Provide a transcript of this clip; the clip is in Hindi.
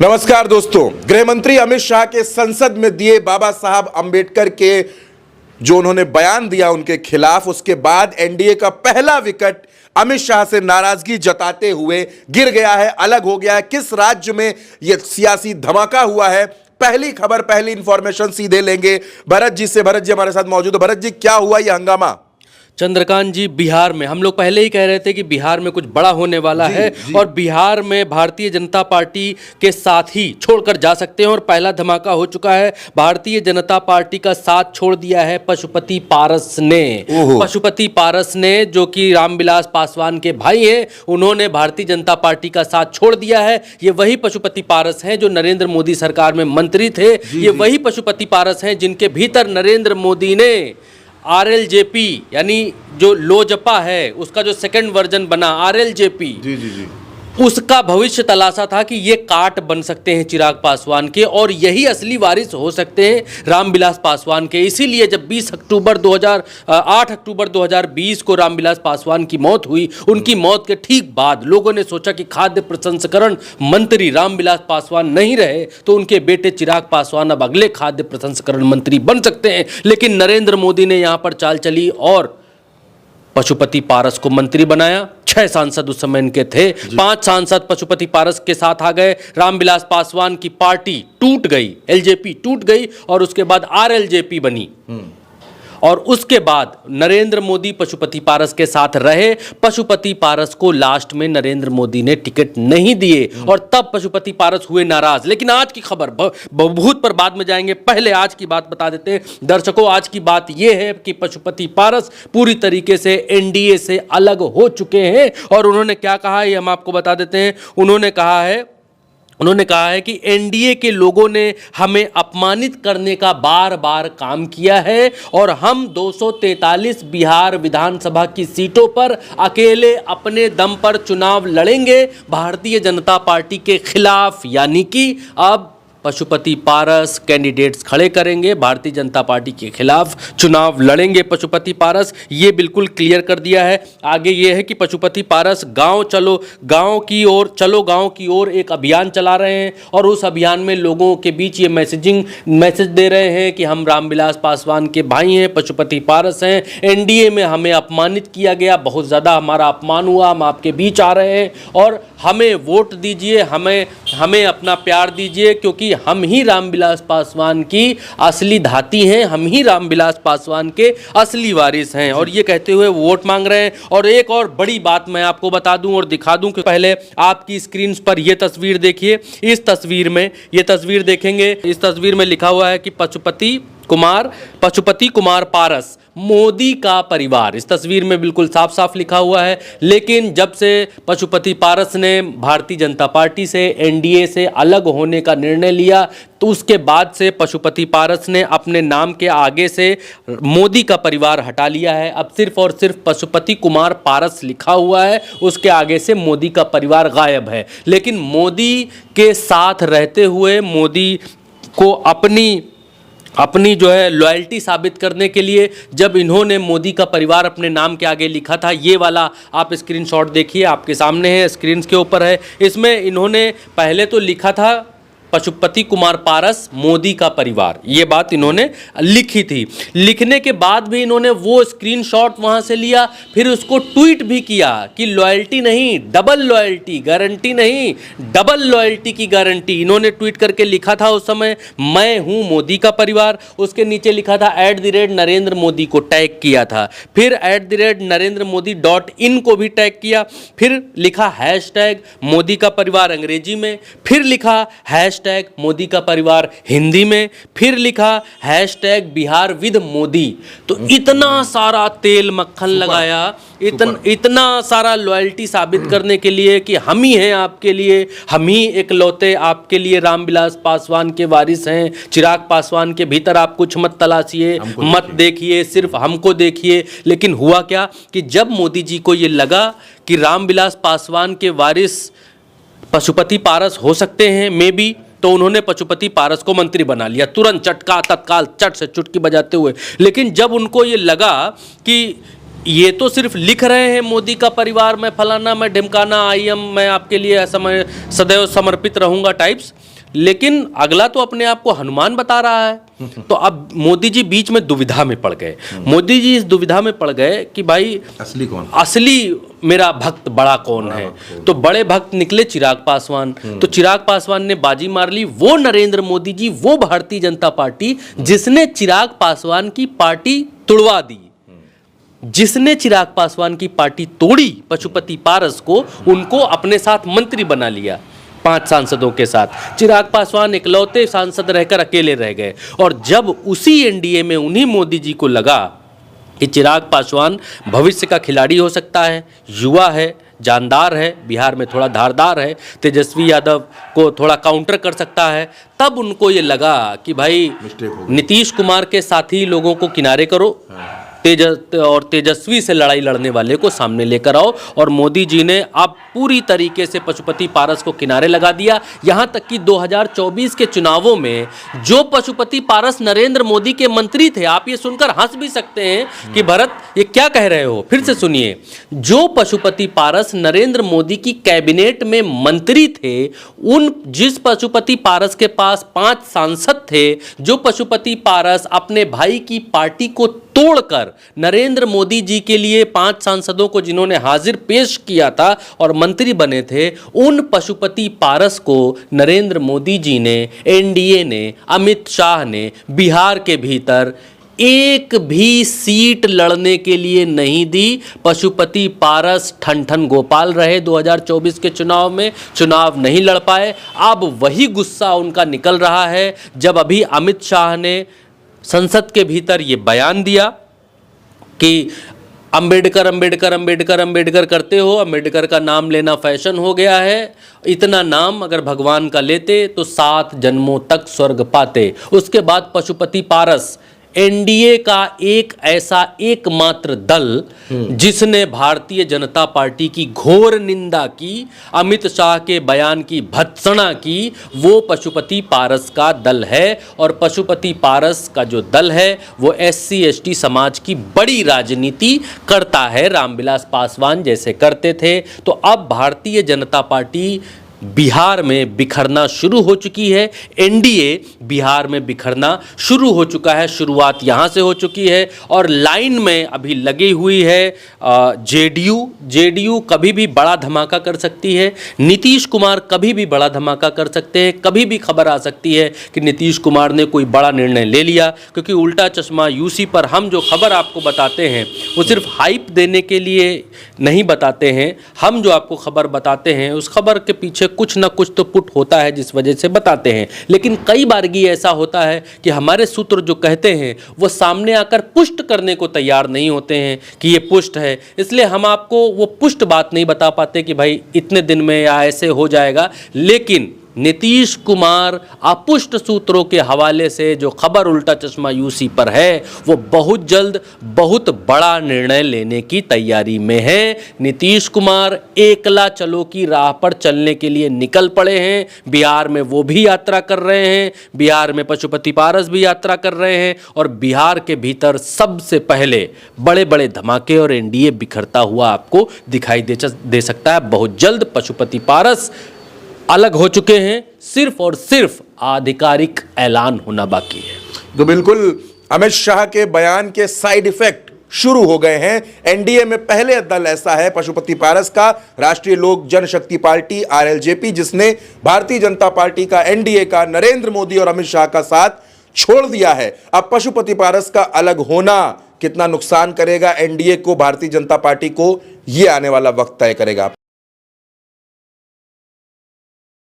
नमस्कार दोस्तों, गृह मंत्री अमित शाह के संसद में दिए बाबा साहब अंबेडकर के जो उन्होंने बयान दिया उनके खिलाफ, उसके बाद एनडीए का पहला विकेट अमित शाह से नाराजगी जताते हुए गिर गया है, अलग हो गया है। किस राज्य में यह सियासी धमाका हुआ है, पहली खबर, पहली इंफॉर्मेशन सीधे लेंगे भरत जी से। भरत जी हमारे साथ मौजूद है। भरत जी, क्या हुआ यह हंगामा? चंद्रकांत जी, बिहार में हम लोग पहले ही कह रहे थे कि बिहार में कुछ बड़ा होने वाला है और बिहार में भारतीय जनता पार्टी के साथ ही छोड़कर जा सकते हैं और पहला धमाका हो चुका है। भारतीय जनता पार्टी का साथ छोड़ दिया है पशुपति पारस ने। पशुपति पारस ने, जो कि रामविलास पासवान के भाई हैं, उन्होंने भारतीय जनता पार्टी का साथ छोड़ दिया है। ये वही पशुपति पारस हैं जो नरेंद्र मोदी सरकार में मंत्री थे। ये वही पशुपति पारस हैं जिनके भीतर नरेंद्र मोदी ने RLJP यानी जो लोजपा है उसका जो सेकंड वर्जन बना RLJP, उसका भविष्य तलाशा था कि ये काट बन सकते हैं चिराग पासवान के और यही असली वारिस हो सकते हैं रामविलास पासवान के। इसीलिए जब 8 अक्टूबर 2020 को रामविलास पासवान की मौत हुई, उनकी मौत के ठीक बाद लोगों ने सोचा कि खाद्य प्रसंस्करण मंत्री रामविलास पासवान नहीं रहे तो उनके बेटे चिराग पासवान अब अगले खाद्य प्रसंस्करण मंत्री बन सकते हैं। लेकिन नरेंद्र मोदी ने यहां पर चाल चली और पशुपति पारस को मंत्री बनाया। 6 सांसद उस समय इनके थे, 5 सांसद पशुपति पारस के साथ आ गए। रामविलास पासवान की पार्टी टूट गई, LJP टूट गई और उसके बाद RLJP बनी। और उसके बाद नरेंद्र मोदी पशुपति पारस के साथ रहे। पशुपति पारस को लास्ट में नरेंद्र मोदी ने टिकट नहीं दिए और तब पशुपति पारस हुए नाराज। लेकिन आज की खबर, भूत पर बाद में जाएंगे, पहले आज की बात बता देते हैं दर्शकों। आज की बात यह है कि पशुपति पारस पूरी तरीके से एनडीए से अलग हो चुके हैं और उन्होंने क्या कहा है हम आपको बता देते हैं। उन्होंने कहा है कि एनडीए के लोगों ने हमें अपमानित करने का बार बार काम किया है और हम 243 बिहार विधानसभा की सीटों पर अकेले अपने दम पर चुनाव लड़ेंगे भारतीय जनता पार्टी के खिलाफ। यानी कि अब पशुपति पारस कैंडिडेट्स खड़े करेंगे, भारतीय जनता पार्टी के खिलाफ चुनाव लड़ेंगे पशुपति पारस, ये बिल्कुल क्लियर कर दिया है। आगे ये है कि पशुपति पारस गांव की ओर एक अभियान चला रहे हैं और उस अभियान में लोगों के बीच ये मैसेज दे रहे हैं कि हम रामविलास पासवान के भाई हैं, पशुपति पारस हैं, एनडीए में हमें अपमानित किया गया, बहुत ज़्यादा हमारा अपमान हुआ, हम आपके बीच आ रहे हैं और हमें वोट दीजिए, हमें अपना प्यार दीजिए, क्योंकि हम ही रामविलास पासवान की असली धाती हैं, हम ही रामविलास पासवान के असली वारिस हैं। और ये कहते हुए वोट मांग रहे हैं। और एक और बड़ी बात मैं आपको बता दूं और दिखा दूं कि पहले आपकी स्क्रीन पर ये तस्वीर देखिए। इस तस्वीर में, ये तस्वीर देखेंगे, इस तस्वीर में लिखा हुआ है कि पशुपति कुमार पारस मोदी का परिवार। इस तस्वीर में बिल्कुल साफ साफ लिखा हुआ है। लेकिन जब से पशुपति पारस ने भारतीय जनता पार्टी से, एनडीए से अलग होने का निर्णय लिया तो उसके बाद से पशुपति पारस ने अपने नाम के आगे से मोदी का परिवार हटा लिया है। अब सिर्फ और सिर्फ पशुपति कुमार पारस लिखा हुआ है, उसके आगे से मोदी का परिवार गायब है। लेकिन मोदी के साथ रहते हुए मोदी को अपनी जो है लॉयल्टी साबित करने के लिए जब इन्होंने मोदी का परिवार अपने नाम के आगे लिखा था, ये वाला आप स्क्रीनशॉट देखिए, आपके सामने है, स्क्रीन के ऊपर है। इसमें इन्होंने पहले तो लिखा था पशुपति कुमार पारस मोदी का परिवार, ये बात इन्होंने लिखी थी। लिखने के बाद भी इन्होंने वो स्क्रीनशॉट वहाँ से लिया, फिर उसको ट्वीट भी किया कि लॉयल्टी नहीं डबल लॉयल्टी, गारंटी नहीं डबल लॉयल्टी की गारंटी। इन्होंने ट्वीट करके लिखा था उस समय, मैं हूँ मोदी का परिवार। उसके नीचे लिखा था @नरेंद्र मोदी को टैग किया था, फिर @NarendraModi.in को भी टैग किया, फिर लिखा #मोदी का परिवार अंग्रेजी में, फिर लिखा मोदी का परिवार हिंदी में, फिर लिखा #बिहार विद मोदी। तो इतना सारा तेल मक्खन लगाया, इतना सारा लॉयल्टी साबित करने के लिए कि हम ही हैं आपके लिए, हम ही इकलौते आपके लिए रामविलास पासवान के वारिस हैं। चिराग पासवान के भीतर आप कुछ मत तलाशिए, मत देखिए, सिर्फ हमको देखिए। लेकिन हुआ क्या कि जब मोदी जी को ये लगा कि रामविलास पासवान के वारिस पशुपति पारस हो सकते हैं मे बी, तो उन्होंने पशुपति पारस को मंत्री बना लिया तुरंत, तत्काल, चट से चुटकी बजाते हुए। लेकिन जब उनको ये लगा कि ये तो सिर्फ लिख रहे हैं मोदी का परिवार मैं फलाना मैं ढिमकाना आईएम मैं आपके लिए समय सदैव समर्पित रहूंगा टाइप्स, लेकिन अगला तो अपने आप को हनुमान बता रहा है। तो अब मोदी जी बीच में दुविधा में पड़ गए। मोदी जी इस दुविधा में पड़ गए कि भाई असली कौन, असली मेरा भक्त बड़ा कौन है। तो बड़े भक्त निकले चिराग पासवान। तो चिराग पासवान ने बाजी मार ली, वो नरेंद्र मोदी जी, वो भारतीय जनता पार्टी जिसने चिराग पासवान की पार्टी तुड़वा दी, जिसने चिराग पासवान की पार्टी तोड़ी पशुपति पारस को, उनको अपने साथ मंत्री बना लिया 5 सांसदों के साथ। चिराग पासवान इकलौते सांसद रहकर अकेले रह गए। और जब उसी एनडीए में उन्हीं मोदी जी को लगा कि चिराग पासवान भविष्य का खिलाड़ी हो सकता है, युवा है, जानदार है, बिहार में थोड़ा धारदार है, तेजस्वी यादव को थोड़ा काउंटर कर सकता है, तब उनको ये लगा कि भाई नीतीश कुमार के साथी लोगों को किनारे करो, तेजस्वी से लड़ाई लड़ने वाले को सामने लेकर आओ। और मोदी जी ने अब पूरी तरीके से पशुपति पारस को किनारे लगा दिया। यहां तक कि 2024 के चुनावों में जो पशुपति पारस नरेंद्र मोदी के मंत्री थे, आप ये सुनकर हंस भी सकते हैं कि भरत ये क्या कह रहे हो, फिर से सुनिए। जो पशुपति पारस नरेंद्र मोदी की कैबिनेट में मंत्री थे, जिस पशुपति पारस के पास 5 सांसद थे, जो पशुपति पारस अपने भाई की पार्टी को तोड़कर नरेंद्र मोदी जी के लिए 5 सांसदों को जिन्होंने हाजिर पेश किया था और मंत्री बने थे, उन पशुपति पारस को नरेंद्र मोदी जी ने, एनडीए ने, अमित शाह ने बिहार के भीतर एक भी सीट लड़ने के लिए नहीं दी। पशुपति पारस ठन गोपाल रहे 2024 के चुनाव में, चुनाव नहीं लड़ पाए। अब वही गुस्सा उनका निकल रहा है जब अभी अमित शाह ने संसद के भीतर ये बयान दिया कि अंबेडकर अंबेडकर अंबेडकर अंबेडकर करते हो, अंबेडकर का नाम लेना फैशन हो गया है, इतना नाम अगर भगवान का लेते तो 7 जन्मों तक स्वर्ग पाते। उसके बाद पशुपति पारस एनडीए का एक ऐसा एकमात्र दल जिसने भारतीय जनता पार्टी की घोर निंदा की, अमित शाह के बयान की भत्सना की, वो पशुपति पारस का दल है। और पशुपति पारस का जो दल है वो SC ST समाज की बड़ी राजनीति करता है, रामविलास पासवान जैसे करते थे। तो अब भारतीय जनता पार्टी बिहार में बिखरना शुरू हो चुकी है, एनडीए बिहार में बिखरना शुरू हो चुका है। शुरुआत यहाँ से हो चुकी है और लाइन में अभी लगी हुई है जेडीयू कभी भी बड़ा धमाका कर सकती है, नीतीश कुमार कभी भी बड़ा धमाका कर सकते हैं। कभी भी खबर आ सकती है कि नीतीश कुमार ने कोई बड़ा निर्णय ले लिया, क्योंकि उल्टा चश्मा यूसी पर हम जो खबर आपको बताते हैं वो सिर्फ हाइप देने के लिए नहीं बताते हैं। हम जो आपको खबर बताते हैं उस खबर के पीछे कुछ ना कुछ तो पुट होता है जिस वजह से बताते हैं। लेकिन कई बार ऐसा होता है कि हमारे सूत्र जो कहते हैं वो सामने आकर पुष्ट करने को तैयार नहीं होते हैं कि ये पुष्ट है, इसलिए हम आपको वो पुष्ट बात नहीं बता पाते कि भाई इतने दिन में या ऐसे हो जाएगा। लेकिन नीतीश कुमार अपुष्ट सूत्रों के हवाले से जो खबर उल्टा चश्मा यूसी पर है वो बहुत जल्द बहुत बड़ा निर्णय लेने की तैयारी में है। नीतीश कुमार एकला चलो की राह पर चलने के लिए निकल पड़े हैं। बिहार में वो भी यात्रा कर रहे हैं, बिहार में पशुपति पारस भी यात्रा कर रहे हैं और बिहार के भीतर सबसे पहले बड़े बड़े धमाके और एनडीए बिखरता हुआ आपको दिखाई दे सकता है। बहुत जल्द पशुपति पारस अलग हो चुके हैं, सिर्फ और सिर्फ आधिकारिक ऐलान होना बाकी है। तो बिल्कुल अमित शाह के बयान के साइड इफेक्ट शुरू हो गए हैं। एनडीए में पहले दल ऐसा है पशुपति पारस का, राष्ट्रीय लोक जनशक्ति पार्टी RLJP, जिसने भारतीय जनता पार्टी का, एनडीए का, नरेंद्र मोदी और अमित शाह का साथ छोड़ दिया है। अब पशुपति पारस का अलग होना कितना नुकसान करेगा एनडीए को, भारतीय जनता पार्टी को, यह आने वाला वक्त तय करेगा।